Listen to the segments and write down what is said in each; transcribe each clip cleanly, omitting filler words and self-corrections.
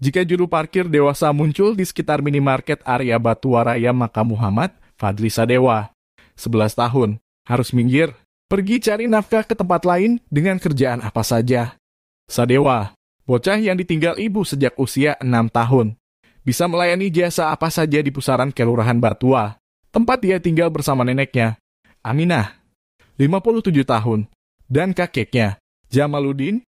Jika juru parkir dewasa muncul di sekitar minimarket area Batuwaraya Makam Muhammad, Fadli Sadewa, 11 tahun, harus minggir, pergi cari nafkah ke tempat lain dengan kerjaan apa saja. Sadewa, bocah yang ditinggal ibu sejak usia 6 tahun, bisa melayani jasa apa saja di pusaran Kelurahan Batua, tempat dia tinggal bersama neneknya, Aminah, 57 tahun, dan kakeknya, Jamaluddin,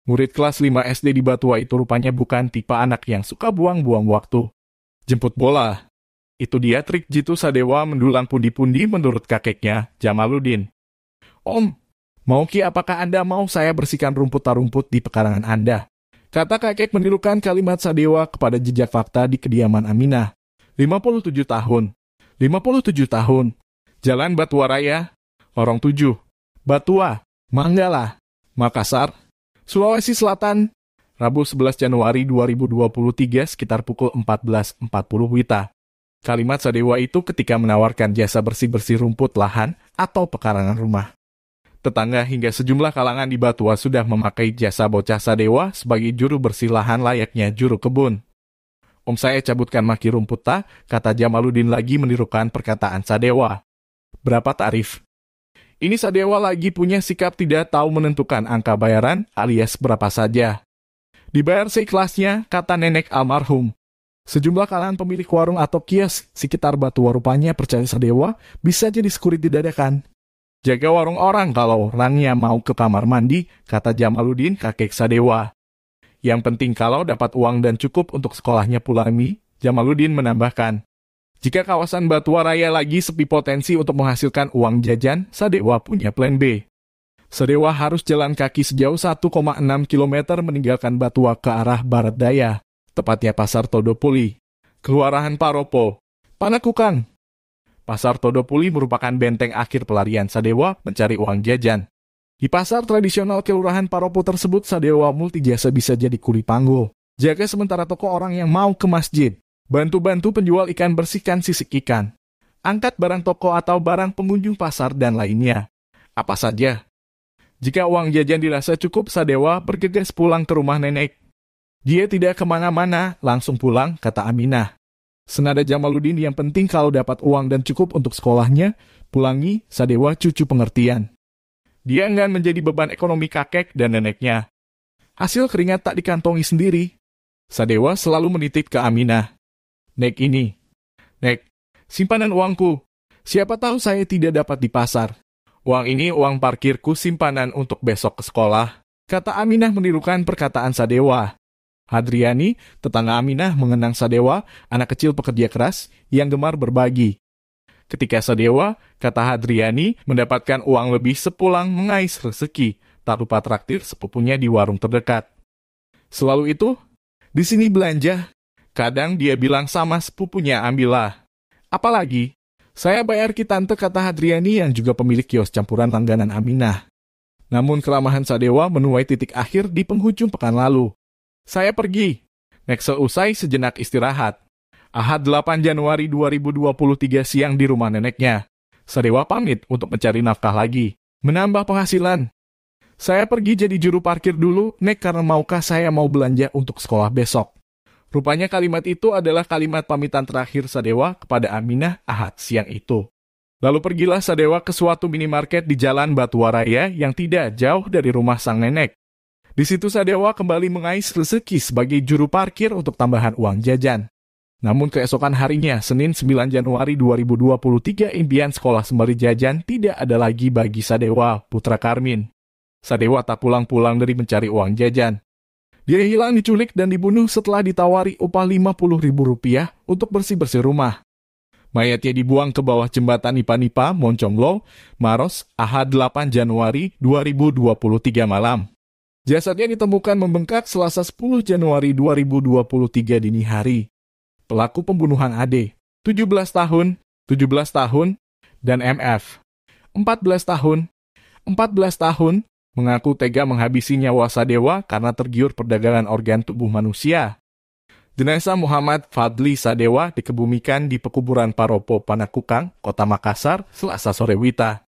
murid kelas 5 SD di Batua itu rupanya bukan tipe anak yang suka buang-buang waktu. Jemput bola. Itu dia trik jitu Sadewa mendulang pundi-pundi menurut kakeknya, Jamaluddin. Om, mau Ki, apakah Anda mau saya bersihkan rumput-rumput di pekarangan Anda? Kata kakek menirukan kalimat Sadewa kepada jejak fakta di kediaman Aminah. 57 tahun. 57 tahun. Jalan Batuwaraya, Lorong 7, Batua, Manggala, Makassar, Sulawesi Selatan, Rabu 11 Januari 2023 sekitar pukul 14.40 WITA. Kalimat Sadewa itu ketika menawarkan jasa bersih-bersih rumput lahan atau pekarangan rumah. Tetangga hingga sejumlah kalangan di Batua sudah memakai jasa bocah Sadewa sebagai juru bersih lahan layaknya juru kebun. Om, saya cabutkan maki rumput tak, kata Jamaluddin lagi menirukan perkataan Sadewa. Berapa tarif? Ini Sadewa lagi punya sikap tidak tahu menentukan angka bayaran alias berapa saja. Dibayar seikhlasnya, kata nenek almarhum. Sejumlah kalangan pemilik warung atau kios sekitar Batua rupanya percaya Sadewa bisa jadi security dadakan. Jaga warung orang kalau orangnya mau ke kamar mandi, kata Jamaluddin kakek Sadewa. Yang penting kalau dapat uang dan cukup untuk sekolahnya Pulami, Jamaluddin menambahkan. Jika kawasan Batuwaraya lagi sepi potensi untuk menghasilkan uang jajan, Sadewa punya plan B. Sadewa harus jalan kaki sejauh 1,6 km meninggalkan Batua ke arah barat daya, tepatnya Pasar Todopuli, Kelurahan Paropo, Panakukang. Pasar Todopuli merupakan benteng akhir pelarian Sadewa mencari uang jajan. Di pasar tradisional Kelurahan Paropo tersebut, Sadewa multijasa bisa jadi kuli panggul, jaga sementara toko orang yang mau ke masjid, bantu-bantu penjual ikan bersihkan sisik ikan, angkat barang toko atau barang pengunjung pasar dan lainnya. Apa saja. Jika uang jajan dirasa cukup, Sadewa bergegas pulang ke rumah nenek. Dia tidak kemana-mana, langsung pulang, kata Aminah. Senada Jamaluddin, yang penting kalau dapat uang dan cukup untuk sekolahnya, pulangi, Sadewa cucu pengertian. Dia enggan menjadi beban ekonomi kakek dan neneknya. Hasil keringat tak dikantongi sendiri. Sadewa selalu menitip ke Aminah. Nek ini. Nek, simpanan uangku. Siapa tahu saya tidak dapat di pasar. Uang ini uang parkirku simpanan untuk besok ke sekolah, kata Aminah menirukan perkataan Sadewa. Hadriani, tetangga Aminah, mengenang Sadewa, anak kecil pekerja keras yang gemar berbagi. Ketika Sadewa, kata Hadriani, mendapatkan uang lebih sepulang mengais rezeki, tak lupa traktir sepupunya di warung terdekat. Selalu itu, di sini belanja. Kadang dia bilang sama sepupunya, ambillah. Apalagi, saya bayar ki tante, kata Hadriani yang juga pemilik kios campuran langganan Aminah. Namun keramahan Sadewa menuai titik akhir di penghujung pekan lalu. Saya pergi. Nek seusai sejenak istirahat. Ahad 8 Januari 2023 siang di rumah neneknya. Sadewa pamit untuk mencari nafkah lagi, menambah penghasilan. Saya pergi jadi juru parkir dulu, Nek, karena maukah saya mau belanja untuk sekolah besok. Rupanya kalimat itu adalah kalimat pamitan terakhir Sadewa kepada Aminah Ahad siang itu. Lalu pergilah Sadewa ke suatu minimarket di Jalan Batuwaraya yang tidak jauh dari rumah sang nenek. Di situ Sadewa kembali mengais rezeki sebagai juru parkir untuk tambahan uang jajan. Namun keesokan harinya, Senin 9 Januari 2023, impian sekolah sembari jajan tidak ada lagi bagi Sadewa, putra Karmin. Sadewa tak pulang-pulang dari mencari uang jajan. Dia hilang, diculik, dan dibunuh setelah ditawari upah Rp50.000 untuk bersih-bersih rumah. Mayatnya dibuang ke bawah jembatan Nipa-Nipa, Monconglo, Maros, Ahad 8 Januari 2023 malam. Jasadnya ditemukan membengkak Selasa 10 Januari 2023 dini hari. Pelaku pembunuhan AD, 17 tahun, dan MF, 14 tahun, mengaku tega menghabisi nyawa Sadewa karena tergiur perdagangan organ tubuh manusia. Jenazah Muhammad Fadli Sadewa dikebumikan di pekuburan Paropo, Panakukang, Kota Makassar, Selasa sore WITA.